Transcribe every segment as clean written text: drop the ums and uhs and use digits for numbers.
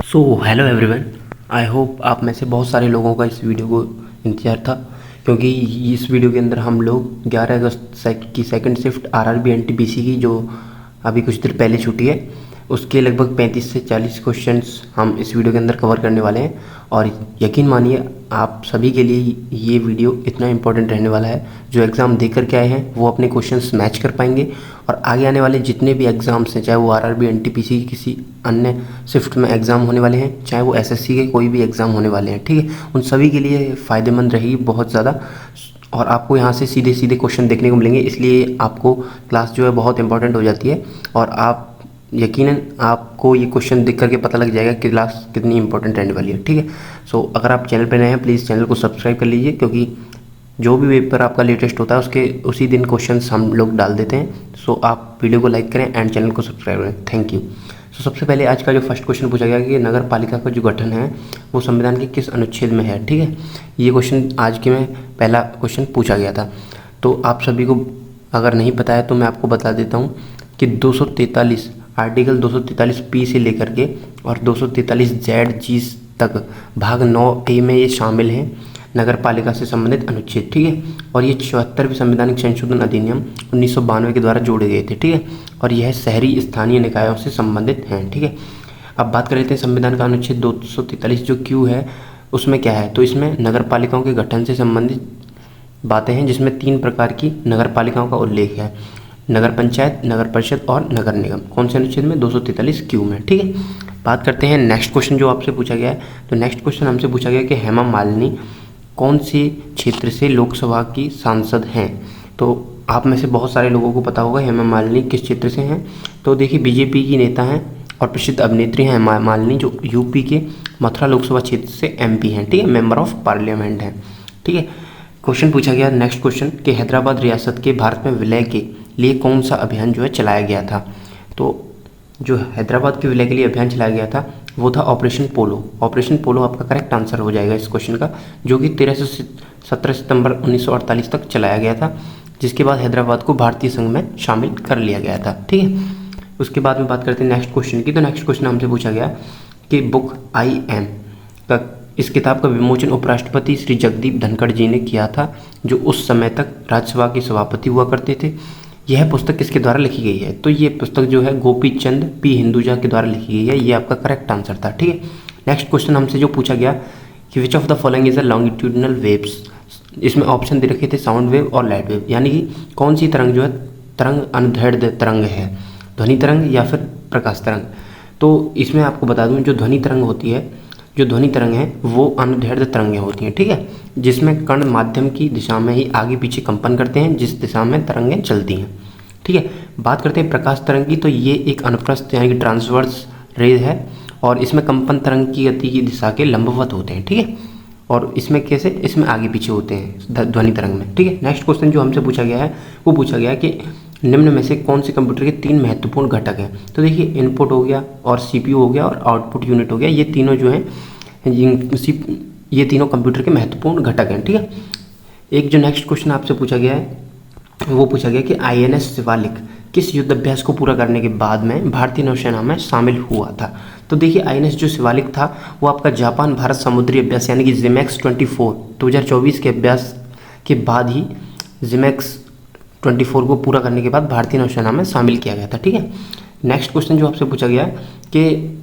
So hello everyone, I hope आप में से बहुत सारे लोगों का इस वीडियो को इंतज़ार था, क्योंकि इस वीडियो के अंदर हम लोग 11 अगस्त की सेकंड शिफ्ट आरआरबी एनटीपीसी की जो अभी कुछ देर पहले छुट्टी है उसके लगभग 35 से 40 क्वेश्चंस हम इस वीडियो के अंदर कवर करने वाले हैं। और यकीन मानिए आप सभी के लिए ये वीडियो इतना इम्पोर्टेंट रहने वाला है। जो एग्ज़ाम दे करके आए हैं वो अपने क्वेश्चंस मैच कर पाएंगे, और आगे आने वाले जितने भी एग्ज़ाम्स हैं, चाहे वो आरआरबी एनटीपीसी की किसी अन्य शिफ्ट में एग्ज़ाम होने वाले हैं, चाहे वो एसएससी के कोई भी एग्ज़ाम होने वाले हैं, ठीक है, उन सभी के लिए फ़ायदेमंद रहेगी बहुत ज़्यादा। और आपको यहाँ से सीधे सीधे क्वेश्चन देखने को मिलेंगे, इसलिए आपको क्लास जो है बहुत इंपॉर्टेंट हो जाती है। और आप यकीनन आपको ये क्वेश्चन देख करके पता लग जाएगा कि क्लास कितनी इंपॉर्टेंट रहने वाली है, ठीक है। सो अगर आप चैनल पर नए हैं प्लीज़ चैनल को सब्सक्राइब कर लीजिए, क्योंकि जो भी पेपर आपका लेटेस्ट होता है उसके उसी दिन क्वेश्चंस हम लोग डाल देते हैं। सो आप वीडियो को लाइक करें एंड चैनल को सब्सक्राइब करें। Thank you. सो सबसे पहले आज का जो फर्स्ट क्वेश्चन पूछा गया कि नगर पालिका का जो गठन है वो संविधान के किस अनुच्छेद में है, ठीक है। ये क्वेश्चन आज के में पहला क्वेश्चन पूछा गया था। तो आप सभी को अगर नहीं पता है तो मैं आपको बता देता हूँ कि 243 आर्टिकल 243 पी से लेकर के और 243 जेड जी तक भाग 9 ए में ये शामिल हैं, नगर पालिका से संबंधित अनुच्छेद, ठीक है। और ये 74वें संवैधानिक संशोधन अधिनियम 1992 के द्वारा जोड़े गए थे, ठीक है। और यह शहरी स्थानीय निकायों से संबंधित हैं, ठीक है। अब बात कर लेते हैं संविधान का अनुच्छेद 243 जो क्यू है उसमें क्या है। तो इसमें नगर पालिकाओं के गठन से संबंधित बातें हैं, जिसमें 3 प्रकार की नगर पालिकाओं का उल्लेख है: नगर पंचायत, नगर परिषद और नगर निगम। कौन से अनुच्छेद में? 243 क्यू में, ठीक है। बात करते हैं नेक्स्ट क्वेश्चन जो आपसे पूछा गया है। तो नेक्स्ट क्वेश्चन हमसे पूछा गया कि हेमा मालिनी कौन से क्षेत्र से लोकसभा की सांसद हैं। तो आप में से बहुत सारे लोगों को पता होगा हेमा मालिनी किस क्षेत्र से हैं। तो देखिए बीजेपी की नेता हैं और प्रसिद्ध अभिनेत्री हैं हेमा मालिनी, जो यूपी के मथुरा लोकसभा क्षेत्र से एमपी हैं, ठीक है, मेंबर ऑफ पार्लियामेंट हैं, ठीक है। क्वेश्चन पूछा गया नेक्स्ट क्वेश्चन कि हैदराबाद रियासत के भारत में विलय के लिए कौन सा अभियान जो है चलाया गया था। तो जो हैदराबाद के विलय के लिए अभियान चलाया गया था वो था ऑपरेशन पोलो। ऑपरेशन पोलो आपका करेक्ट आंसर हो जाएगा इस क्वेश्चन का, जो कि 13 से 17 सितंबर 1948 तक चलाया गया था, जिसके बाद हैदराबाद को भारतीय संघ में शामिल कर लिया गया था, ठीक है। उसके बाद में बात करते हैं नेक्स्ट क्वेश्चन की। तो नेक्स्ट क्वेश्चन हमसे पूछा गया कि बुक आई एम का इस किताब का विमोचन उपराष्ट्रपति श्री जगदीप धनखड़ जी ने किया था, जो उस समय तक राज्यसभा के सभापति हुआ करते थे। यह पुस्तक किसके द्वारा लिखी गई है? तो ये पुस्तक जो है गोपी चंद पी हिंदुजा के द्वारा लिखी गई है। ये आपका करेक्ट आंसर था, ठीक है। नेक्स्ट क्वेश्चन हमसे जो पूछा गया कि which of the following is a longitudinal waves. इसमें ऑप्शन दे रखे थे साउंड वेव और लाइट वेव, यानी कि कौन सी तरंग जो है तरंग अनुदैर्ध्य तरंग है, ध्वनि तरंग या फिर प्रकाश तरंग। तो इसमें आपको बता दूं जो ध्वनि तरंग होती है, जो ध्वनि तरंग है वो अनुदैर्ध्य तरंगें होती हैं, ठीक है, जिसमें कण माध्यम की दिशा में ही आगे पीछे कंपन करते हैं जिस दिशा में तरंगें चलती हैं, ठीक है। बात करते हैं प्रकाश तरंग की। तो ये एक अनुप्रस्थ यानी कि ट्रांसवर्स रे है और इसमें कंपन तरंग की गति की दिशा के लंबवत होते हैं, ठीक है। और इसमें कैसे? इसमें आगे पीछे होते हैं ध्वनि तरंग में, ठीक है। नेक्स्ट क्वेश्चन जो हमसे पूछा गया है वो पूछा गया है कि निम्न में से कौन से कंप्यूटर के 3 महत्वपूर्ण घटक हैं। तो देखिए इनपुट हो गया और सीपीयू हो गया और आउटपुट यूनिट हो गया, ये तीनों जो हैं ये तीनों कंप्यूटर के महत्वपूर्ण घटक हैं, ठीक है। एक जो नेक्स्ट क्वेश्चन आपसे पूछा गया है वो पूछा गया कि आईएनएस शिवालिक किस युद्ध अभ्यास को पूरा करने के बाद में भारतीय नौसेना में शामिल हुआ था। तो देखिए आईएनएस जो शिवालिक था वो आपका जापान भारत समुद्री अभ्यास यानी कि जिमैक्स 24 2024 के अभ्यास के बाद ही जिमैक्स 24 को पूरा करने के बाद भारतीय नौसेना में शामिल किया गया था, ठीक है। नेक्स्ट क्वेश्चन जो आपसे पूछा गया कि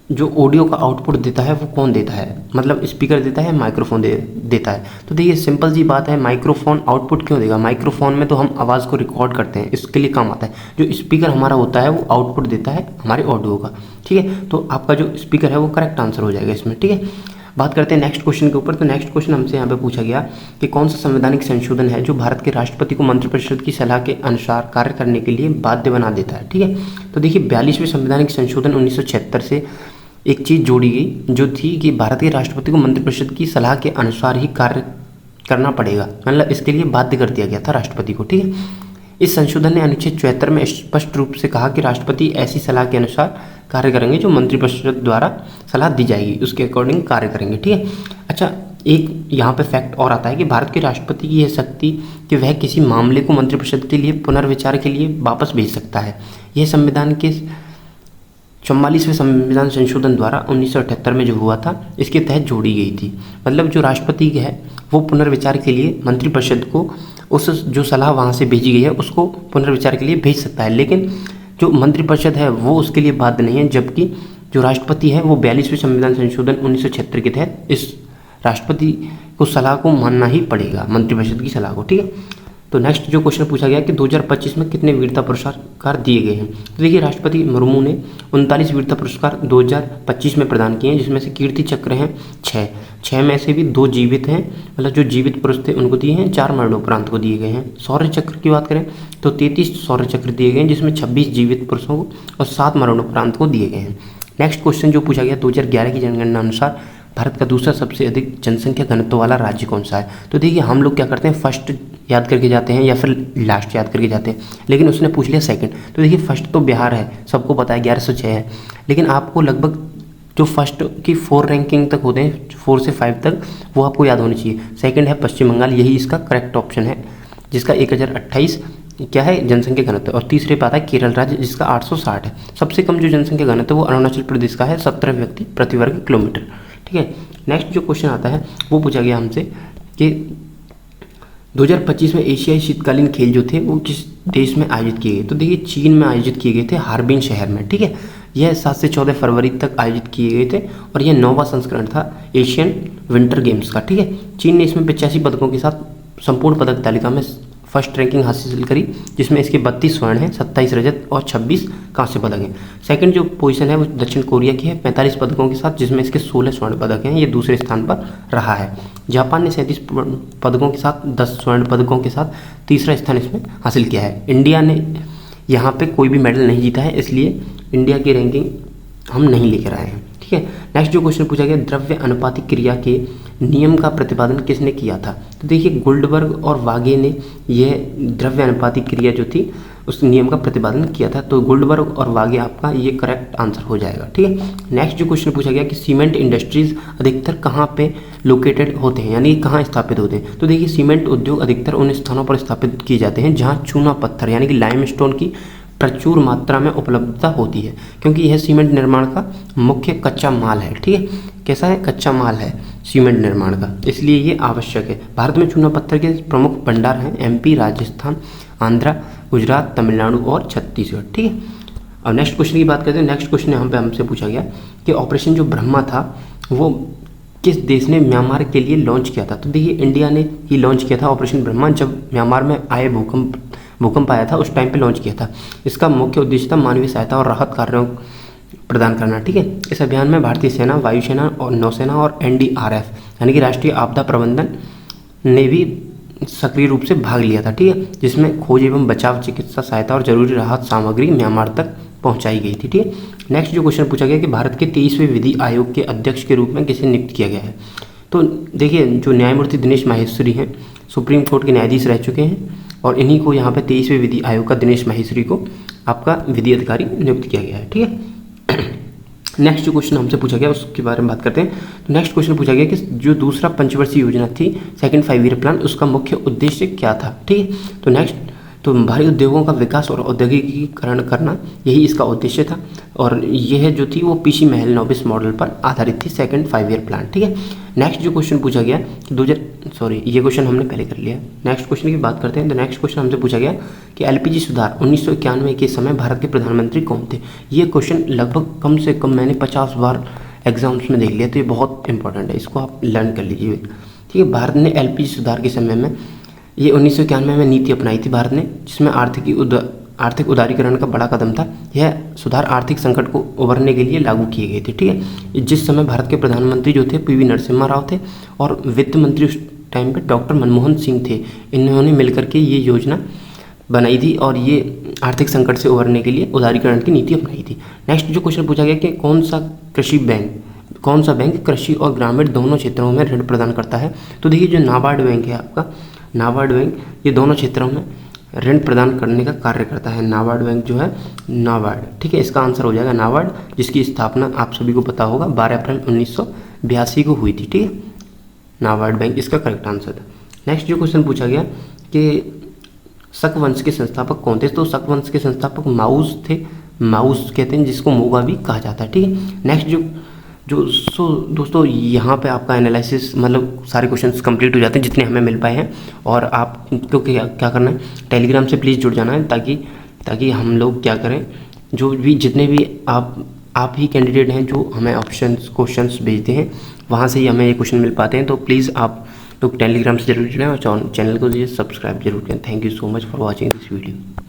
जो ऑडियो का आउटपुट देता है वो कौन देता है, मतलब स्पीकर देता है माइक्रोफोन देता है। तो देखिए सिंपल सी बात है, माइक्रोफोन आउटपुट क्यों देगा? माइक्रोफोन में तो हम आवाज़ को रिकॉर्ड करते हैं, इसके लिए काम आता है। जो स्पीकर हमारा होता है वो आउटपुट देता है हमारे ऑडियो का, ठीक है। तो आपका जो स्पीकर है वो करेक्ट आंसर हो जाएगा इसमें, ठीक है। बात करते हैं नेक्स्ट क्वेश्चन के ऊपर। तो नेक्स्ट क्वेश्चन हमसे यहाँ पे पूछा गया कि कौन सा संवैधानिक संशोधन है जो भारत के राष्ट्रपति को मंत्रिपरिषद की सलाह के अनुसार कार्य करने के लिए बाध्य बना देता है, ठीक है। तो देखिए 42वें संवैधानिक संशोधन 1976 से एक चीज़ जोड़ी गई जो थी कि भारत के राष्ट्रपति को मंत्रिपरिषद की सलाह के अनुसार ही कार्य करना पड़ेगा, मतलब इसके लिए बाध्य कर दिया गया था राष्ट्रपति को, ठीक है। इस संशोधन ने अनुच्छेद 74 में स्पष्ट रूप से कहा कि राष्ट्रपति ऐसी सलाह के अनुसार कार्य करेंगे जो मंत्रिपरिषद द्वारा सलाह दी जाएगी उसके अकॉर्डिंग कार्य करेंगे, ठीक है। अच्छा, एक यहाँ पे फैक्ट और आता है कि भारत के राष्ट्रपति की यह शक्ति कि वह किसी मामले को मंत्रिपरिषद के लिए पुनर्विचार के लिए वापस भेज सकता है। यह संविधान के 44वें संविधान संशोधन द्वारा 1978 में जो हुआ था इसके तहत जोड़ी गई थी। मतलब जो राष्ट्रपति है वो पुनर्विचार के लिए मंत्रिपरिषद को उस जो सलाह वहाँ से भेजी गई है उसको पुनर्विचार के लिए भेज सकता है, लेकिन जो मंत्रिपरिषद है वो उसके लिए बाध्य नहीं है, जबकि जो राष्ट्रपति है वो 42वें संविधान संशोधन 1976 के तहत इस राष्ट्रपति को सलाह को मानना ही पड़ेगा, मंत्रिपरिषद की सलाह को। ठीक है, तो नेक्स्ट जो क्वेश्चन पूछा गया कि 2025 में कितने वीरता पुरस्कार दिए गए हैं। तो देखिए राष्ट्रपति मुर्मू ने 39 वीरता पुरस्कार 2025 में प्रदान किए हैं, जिसमें से कीर्ति चक्र हैं 6 में से भी 2 जीवित हैं, मतलब जो जीवित पुरुष थे उनको दिए हैं, 4 मरणोपरांत को दिए गए हैं। शौर्य चक्र की बात करें तो 33 शौर्य चक्र दिए गए हैं, जिसमें 26 जीवित पुरुषों को और 7 मरणोपरांत को दिए गए हैं। नेक्स्ट क्वेश्चन जो पूछा गया 2011 की जनगणना अनुसार भारत का दूसरा सबसे अधिक जनसंख्या घनत्व वाला राज्य कौन सा है। तो देखिए हम लोग क्या करते हैं, फर्स्ट याद करके जाते हैं या फिर लास्ट याद करके जाते हैं, लेकिन उसने पूछ लिया सेकंड। तो देखिए फर्स्ट तो बिहार है, सबको पता है 1106 है, लेकिन आपको लगभग जो फर्स्ट की 4 रैंकिंग तक होते हैं 4 से 5 तक वो आपको याद होनी चाहिए। सेकंड है पश्चिम बंगाल, यही इसका करेक्ट ऑप्शन है, जिसका 1028 क्या है जनसंख्या घनत्व, और तीसरे पे आता है केरल राज्य जिसका 860 है। सबसे कम जो जनसंख्या घनत्व वो अरुणाचल प्रदेश का है, 17 व्यक्ति प्रति वर्ग किलोमीटर। ठीक है, नेक्स्ट जो क्वेश्चन आता है वो पूछा गया हमसे कि 2025 में एशियाई शीतकालीन खेल जो थे वो किस देश में आयोजित किए गए। तो देखिए चीन में आयोजित किए गए थे, हार्बिन शहर में। ठीक है, यह 7 से 14 फरवरी तक आयोजित किए गए थे और यह 9वां संस्करण था एशियन विंटर गेम्स का। ठीक है, चीन ने इसमें 85 पदकों के साथ संपूर्ण पदक तालिका में फर्स्ट रैंकिंग हासिल करी, जिसमें इसके 32 स्वर्ण हैं, 27 रजत और 26 कांस्य पदक हैं। सेकंड जो पोजीशन है वो दक्षिण कोरिया की है 45 पदकों के साथ, जिसमें इसके 16 स्वर्ण पदक हैं, ये दूसरे स्थान पर रहा है। जापान ने 37 पदकों के साथ 10 स्वर्ण पदकों के साथ तीसरा स्थान इसमें हासिल किया है। इंडिया ने यहाँ पे कोई भी मेडल नहीं जीता है, इसलिए इंडिया की रैंकिंग हम नहीं लेकर आए हैं। ठीक है, नेक्स्ट जो क्वेश्चन पूछा गया द्रव्य अनुपातिक क्रिया के नियम का प्रतिपादन किसने किया था। तो देखिए गोल्डबर्ग और वागे ने यह द्रव्य अनुपातिक क्रिया जो थी उस नियम का प्रतिपादन किया था। तो गोल्डबर्ग और वागे आपका ये करेक्ट आंसर हो जाएगा। ठीक है, नेक्स्ट जो क्वेश्चन पूछा गया कि सीमेंट इंडस्ट्रीज अधिकतर कहाँ पे लोकेटेड होते हैं, यानी कहाँ स्थापित होते हैं। तो देखिए सीमेंट उद्योग अधिकतर उन स्थानों पर स्थापित किए जाते हैं जहाँ चूना पत्थर यानी कि लाइमस्टोन की प्रचुर मात्रा में उपलब्धता होती है, क्योंकि यह सीमेंट निर्माण का मुख्य कच्चा माल है। ठीक है, कैसा है, कच्चा माल है सीमेंट निर्माण का, इसलिए ये आवश्यक है। भारत में चूना पत्थर के प्रमुख भंडार हैं एमपी, राजस्थान, आंध्रा, गुजरात, तमिलनाडु और छत्तीसगढ़। ठीक है, अब नेक्स्ट क्वेश्चन की बात करते हैं। नेक्स्ट क्वेश्चन यहाँ पे हमसे पूछा गया कि ऑपरेशन जो ब्रह्मा था वो किस देश ने म्यांमार के लिए लॉन्च किया था। तो देखिए इंडिया ने ही लॉन्च किया था ऑपरेशन ब्रह्मा, जब म्यांमार में आए भूकंप आया था उस टाइम पे लॉन्च किया था। इसका मुख्य उद्देश्य था मानवीय सहायता और राहत कार्यों प्रदान करना। ठीक है, इस अभियान में भारतीय सेना, वायुसेना और नौसेना और एनडीआरएफ यानी कि राष्ट्रीय आपदा प्रबंधन ने भी सक्रिय रूप से भाग लिया था। ठीक है, जिसमें खोज एवं बचाव, चिकित्सा सहायता और जरूरी राहत सामग्री म्यांमार तक पहुंचाई गई थी। ठीक है, नेक्स्ट जो क्वेश्चन पूछा गया कि भारत के 23वें विधि आयोग के अध्यक्ष के रूप में किसे नियुक्त किया गया है। तो देखिए जो न्यायमूर्ति दिनेश माहेश्वरी हैं सुप्रीम कोर्ट के न्यायाधीश रह चुके हैं और इन्हीं को यहाँ पे 23वें विधि आयोग का दिनेश माहेश्वरी को आपका विधि अधिकारी नियुक्त किया गया है। ठीक है, नेक्स्ट जो क्वेश्चन हमसे पूछा गया उसके बारे में बात करते हैं। तो नेक्स्ट क्वेश्चन पूछा गया कि जो दूसरा पंचवर्षीय योजना थी सेकंड 5 ईयर प्लान, उसका मुख्य उद्देश्य क्या था। ठीक है, तो नेक्स्ट तो भारी उद्योगों का विकास और औद्योगिकीकरण करना यही इसका उद्देश्य था, और यह जो थी वो पीसी महल नोबिस मॉडल पर आधारित थी सेकंड 5 ईयर प्लान। ठीक है, नेक्स्ट जो क्वेश्चन पूछा गया कि ये क्वेश्चन हमने पहले कर लिया। नेक्स्ट क्वेश्चन की बात करते हैं। तो नेक्स्ट क्वेश्चन हमसे पूछा गया कि एलपीजी सुधार 1991 के समय भारत के प्रधानमंत्री कौन थे। ये क्वेश्चन लगभग कम से कम मैंने 50 बार एग्जाम्स में देख लिया, तो ये बहुत इंपॉर्टेंट है, इसको आप लर्न कर लीजिए। ठीक है, भारत ने एलपीजी सुधार के समय में ये 1991 में नीति अपनाई थी भारत ने, जिसमें आर्थिक उदारीकरण का बड़ा कदम था। यह सुधार आर्थिक संकट को उभरने के लिए लागू किए गए थे। ठीक है, जिस समय भारत के प्रधानमंत्री जो थे पीवी नरसिम्हा राव थे और वित्त मंत्री उस टाइम पे डॉक्टर मनमोहन सिंह थे। इन्होंने मिलकर के ये योजना बनाई थी और ये आर्थिक संकट से उभरने के लिए उदारीकरण की नीति अपनाई थी। नेक्स्ट जो क्वेश्चन पूछा गया कि कौन सा बैंक कृषि और ग्रामीण दोनों क्षेत्रों में ऋण प्रदान करता है। तो देखिए जो नाबार्ड बैंक है आपका, नाबार्ड बैंक ये दोनों क्षेत्रों में ऋण प्रदान करने का कार्य करता है। नाबार्ड बैंक जो है नाबार्ड, ठीक है, इसका आंसर हो जाएगा नाबार्ड, जिसकी स्थापना आप सभी को पता होगा 12 अप्रैल 1982 को हुई थी। ठीक है, नाबार्ड बैंक इसका करेक्ट आंसर था। नेक्स्ट जो क्वेश्चन पूछा गया कि शक वंश के संस्थापक कौन थे। तो शक वंश के संस्थापक माउस थे, माउस कहते हैं, जिसको मोगा भी कहा जाता है। ठीक है, नेक्स्ट दोस्तों यहाँ पे आपका एनालिसिस मतलब सारे क्वेश्चंस कंप्लीट हो जाते हैं जितने हमें मिल पाए हैं। और आपको क्या करना है, टेलीग्राम से प्लीज़ जुड़ जाना है, ताकि हम लोग क्या करें, जो भी जितने भी आप ही कैंडिडेट हैं जो हमें क्वेश्चंस भेजते हैं, वहाँ से ही हमें ये क्वेश्चन मिल पाते हैं। तो प्लीज़ आप लोग टेलीग्राम से जरूर जुड़ें और चैनल को सब्सक्राइब जरूर करें। Thank you so much for watching this video.